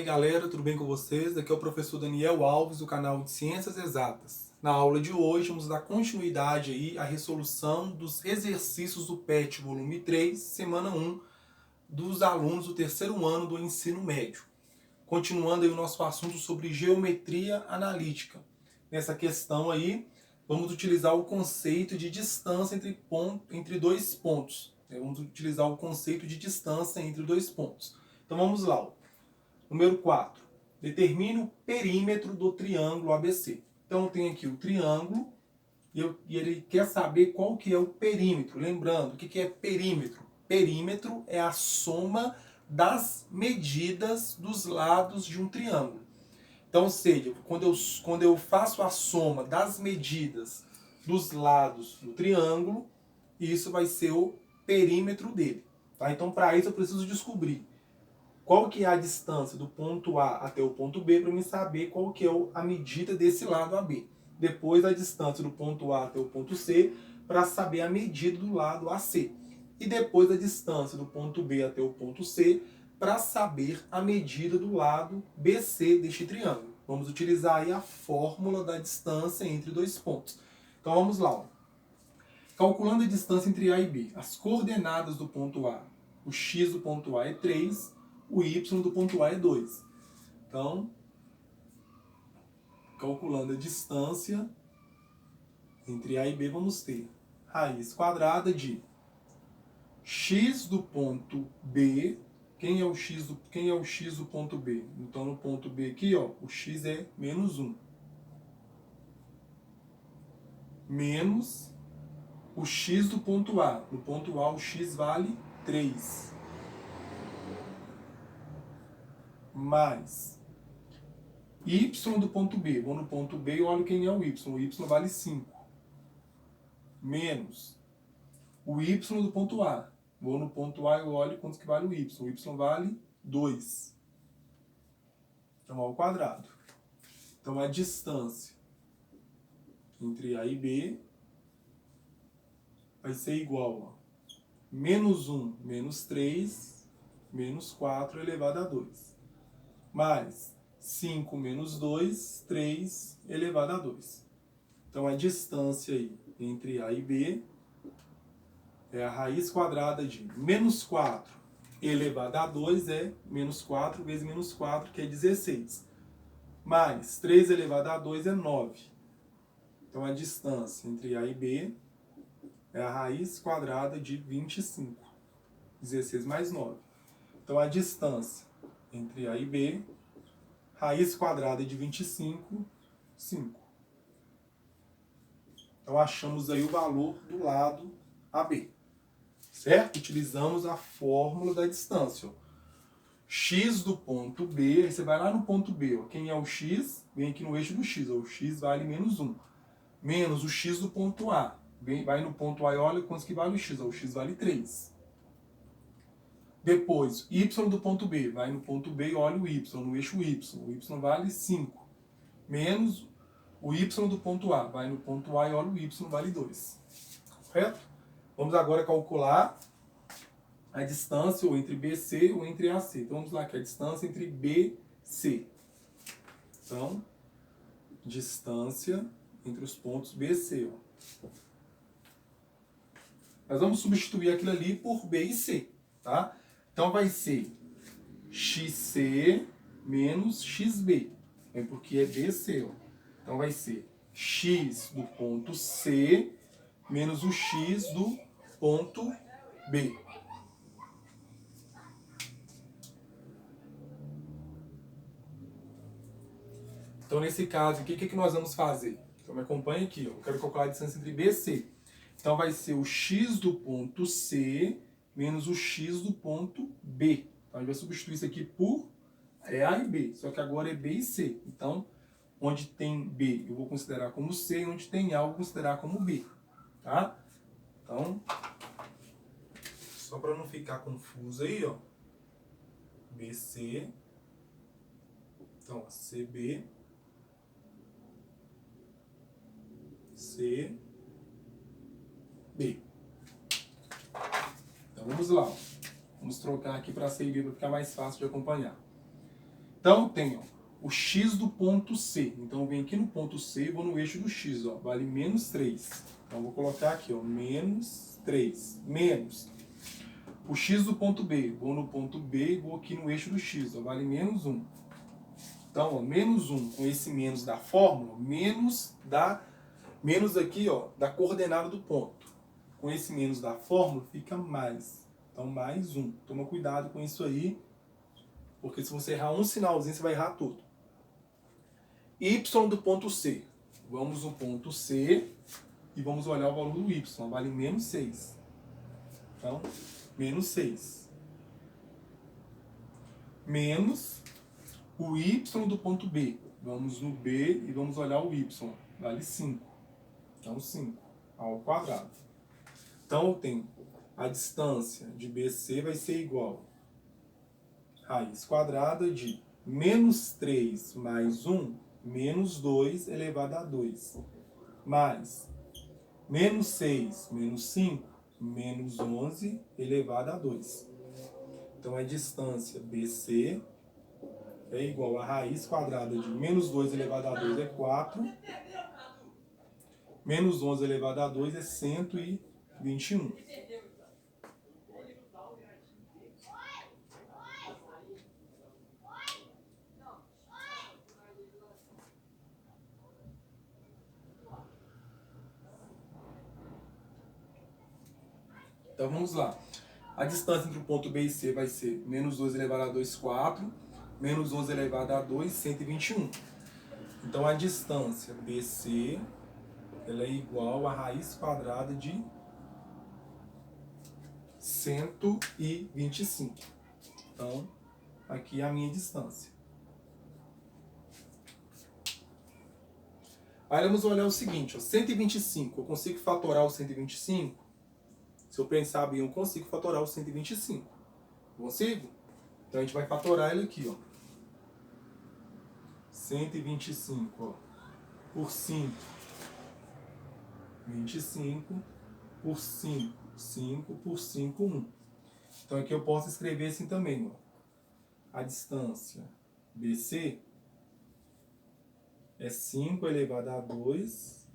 aí galera, tudo bem com vocês? Aqui é o professor Daniel Alves do canal de Ciências Exatas. Na aula de hoje vamos dar continuidade aí à resolução dos exercícios do PET volume 3, semana 1, dos alunos do terceiro ano do ensino médio. Continuando aí o nosso assunto sobre geometria analítica. Nessa questão aí, vamos utilizar o conceito de distância entre dois pontos. Vamos utilizar o conceito de distância entre dois pontos. Então vamos lá. Número 4. Determine o perímetro do triângulo ABC. Então tem aqui o triângulo e ele quer saber qual que é o perímetro. Lembrando, o que é perímetro? Perímetro é a soma das medidas dos lados de um triângulo. Então, ou seja, quando eu faço a soma das medidas dos lados do triângulo, isso vai ser o perímetro dele. Tá? Então, para isso eu preciso descobrir qual que é a distância do ponto A até o ponto B para eu saber qual que é a medida desse lado AB. Depois a distância do ponto A até o ponto C para saber a medida do lado AC. E depois a distância do ponto B até o ponto C para saber a medida do lado BC deste triângulo. Vamos utilizar aí a fórmula da distância entre dois pontos. Então vamos lá. Ó. Calculando a distância entre A e B. As coordenadas do ponto A. O x do ponto A é 3, o y do ponto A é 2. Então, calculando a distância entre A e B, vamos ter raiz quadrada de x do ponto B. Quem é o x do ponto B? Então, no ponto B aqui, ó, o x é menos 1. Menos o x do ponto A. No ponto A, o x vale 3. Mais y do ponto B. Vou no ponto B e olho quem é o y. O y vale 5. Menos o y do ponto A. Vou no ponto A e olho quanto que vale o y. O y vale 2. Então, ao quadrado. Então, a distância entre A e B vai ser igual a menos 1 menos 3 menos 4 elevado a 2. Mais 5 menos 2, 3 elevado a 2. Então, a distância aí entre A e B é a raiz quadrada de menos 4 elevado a 2 é menos 4 vezes menos 4, que é 16. Mais 3 elevado a 2 é 9. Então, a distância entre A e B é a raiz quadrada de 25. 16 mais 9. Então, a distância entre A e B, raiz quadrada de 25, 5. Então, achamos aí o valor do lado AB. Certo? Utilizamos a fórmula da distância. Ó. X do ponto B, aí você vai lá no ponto B. Ó. Quem é o x? Vem aqui no eixo do x. Ó. O x vale menos 1. Menos o x do ponto A. Vai no ponto A e olha quanto que vale o x. Ó. O x vale 3. Depois, y do ponto B. Vai no ponto B e olha o y, no eixo y. O y vale 5. Menos o y do ponto A. Vai no ponto A e olha o y, vale 2. Correto? Vamos agora calcular a distância ou entre BC ou entre AC. Então vamos lá, que é a distância entre BC. Então, distância entre os pontos BC. Ó. Nós vamos substituir aquilo ali por B e C. Tá? Então vai ser XC menos XB. É porque é BC. Ó. Então vai ser X do ponto C menos o X do ponto B. Então, nesse caso aqui, o que nós vamos fazer? Então, me acompanha aqui. Ó. Eu quero calcular a distância entre B e C. Então, vai ser o X do ponto C menos o X do ponto B. Então, a gente vai substituir isso aqui por A e B. Só que agora é B e C. Então, onde tem B, eu vou considerar como C. E onde tem A, eu vou considerar como B. Tá? Então, só para não ficar confuso aí, ó. BC. Então, CB. C. B. Então, vamos lá. Ó. Vamos trocar aqui para C e B para ficar mais fácil de acompanhar. Então, tem ó, o x do ponto C. Então, eu venho aqui no ponto C e vou no eixo do x. Ó, vale menos 3. Então, eu vou colocar aqui, ó, menos 3. Menos o x do ponto B. Vou no ponto B e vou aqui no eixo do x. Ó, vale menos 1. Então, ó, menos 1 com esse menos da fórmula, menos aqui, ó, da coordenada do ponto. Com esse menos da fórmula, fica mais. Então, mais 1. Toma cuidado com isso aí, porque se você errar um sinalzinho, você vai errar tudo. Y do ponto C. Vamos no ponto C e vamos olhar o valor do Y. Vale menos 6. Então, menos 6. Menos o Y do ponto B. Vamos no B e vamos olhar o Y. Vale 5. Então, 5 ao quadrado. Então, eu tenho a distância de BC vai ser igual a raiz quadrada de menos 3 mais 1, menos 2 elevado a 2. Mais menos 6 menos 5, menos 11 elevado a 2. Então, a distância BC é igual a raiz quadrada de menos 2 elevado a 2 é 4. Menos 11 elevado a 2 é 121. Então vamos lá. A distância entre o ponto B e C vai ser menos 2 elevado a 2, 4. Menos 11 elevado a 2, 121. Então a distância BC ela é igual a raiz quadrada de 125. Então, aqui é a minha distância. Aí vamos olhar o seguinte, ó, 125, eu consigo fatorar o 125? Se eu pensar bem, eu consigo fatorar o 125. Consigo? Então a gente vai fatorar ele aqui, ó. 125, ó, por 5, 25, por 5, 5, por 5, 1. Então aqui eu posso escrever assim também, ó. A distância BC é 5 elevado a 2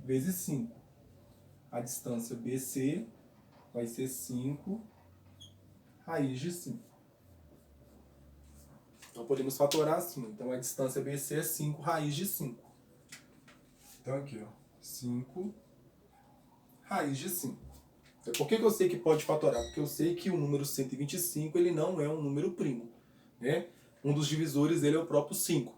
vezes 5. A distância BC vai ser 5 raiz de 5. Então podemos fatorar assim. Então a distância BC é 5 raiz de 5. Então aqui, ó, 5 raiz de 5. Por que eu sei que pode fatorar? Porque eu sei que o número 125 ele não é um número primo, né? Um dos divisores dele é o próprio 5.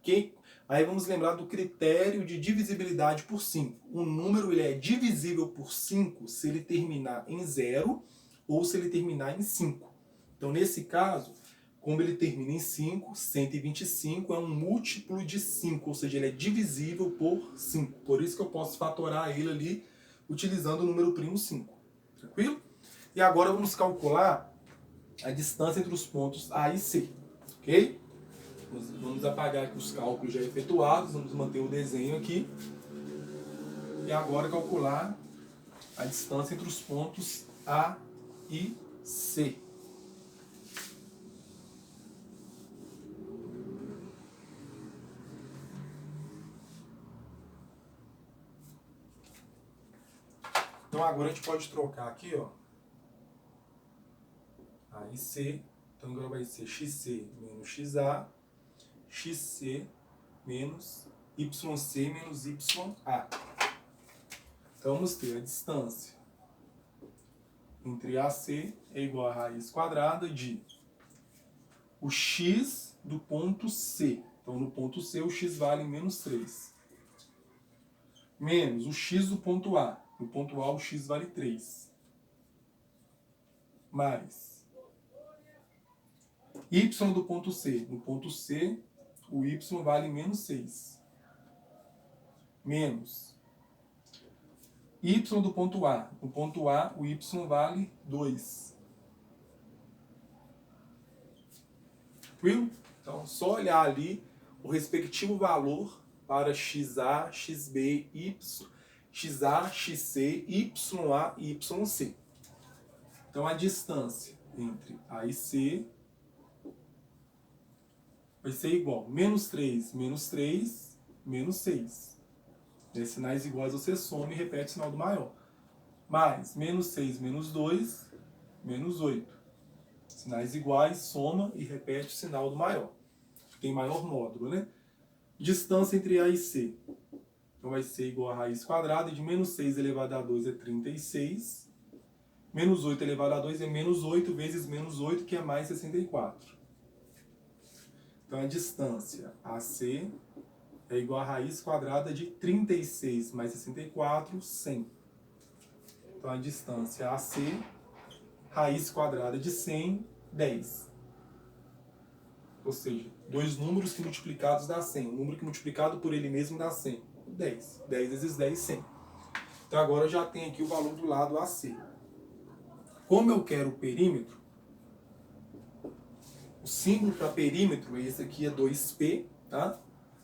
Okay? Aí vamos lembrar do critério de divisibilidade por 5. Um número ele é divisível por 5 se ele terminar em 0 ou se ele terminar em 5. Então, nesse caso, como ele termina em 5, 125 é um múltiplo de 5, ou seja, ele é divisível por 5. Por isso que eu posso fatorar ele ali utilizando o número primo 5. Tranquilo? E agora vamos calcular a distância entre os pontos A e C. Ok? Vamos apagar aqui os cálculos já efetuados, vamos manter o desenho aqui. E agora calcular a distância entre os pontos A e C. Então agora a gente pode trocar aqui, ó, A e C. Então agora vai ser XC menos XA, XC menos YC menos YA. Então vamos ter a distância entre AC é igual a raiz quadrada de o X do ponto C. Então no ponto C o X vale menos 3. Menos o X do ponto A. No ponto A o X vale 3. Mais Y do ponto C. No ponto C o Y vale menos 6. Menos Y do ponto A. No ponto A, o Y vale 2. Tranquilo? Então, só olhar ali o respectivo valor para XA, XB, Y, XA, XC, YA e YC. Então, a distância entre A e C vai ser igual menos 3, menos 3, menos 6. Sinais iguais você soma e repete o sinal do maior. Mais menos 6, menos 2, menos 8. Sinais iguais, soma e repete o sinal do maior. Tem maior módulo, né? Distância entre A e C. Então vai ser igual a raiz quadrada de menos 6 elevado a 2 é 36. Menos 8 elevado a 2 é menos 8 vezes menos 8, que é mais 64. Então a distância AC é igual a raiz quadrada de 36 mais 64, 100. Então a distância AC, raiz quadrada de 100, 10. Ou seja, dois números que multiplicados dá 100. Um número que multiplicado por ele mesmo dá 100. 10. 10 vezes 10, 100. Então agora eu já tenho aqui o valor do lado AC. Como eu quero o perímetro, o símbolo para perímetro, esse aqui é 2P, tá?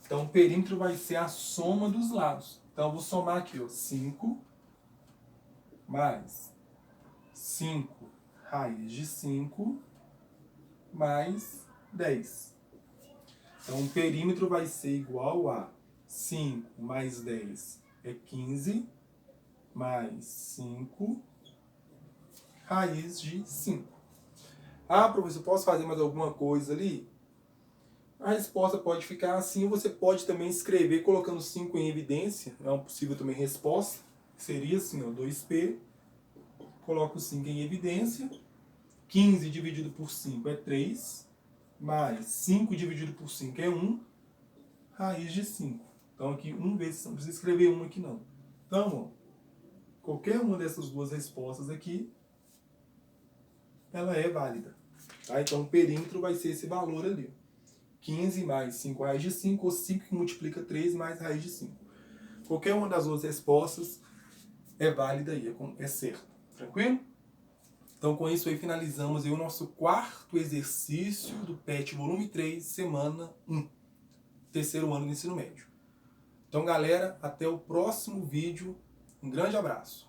Então o perímetro vai ser a soma dos lados. Então eu vou somar aqui, ó, 5 mais 5 raiz de 5 mais 10. Então o perímetro vai ser igual a 5 mais 10 é 15, mais 5 raiz de 5. Ah, professor, posso fazer mais alguma coisa ali? A resposta pode ficar assim, ou você pode também escrever colocando 5 em evidência. É uma possível também resposta. Seria assim, ó, 2P, coloco 5 em evidência. 15 dividido por 5 é 3, mais 5 dividido por 5 é 1, raiz de 5. Então aqui 1 vezes, não precisa escrever 1 aqui não. Então, ó, qualquer uma dessas duas respostas aqui, ela é válida. Tá? Então o perímetro vai ser esse valor ali. 15 mais 5 raiz de 5, ou 5 que multiplica 3 mais raiz de 5. Qualquer uma das duas respostas é válida aí, é certo. Tranquilo? Então com isso aí finalizamos aí o nosso quarto exercício do PET volume 3, semana 1. Terceiro ano do ensino médio. Então galera, até o próximo vídeo. Um grande abraço.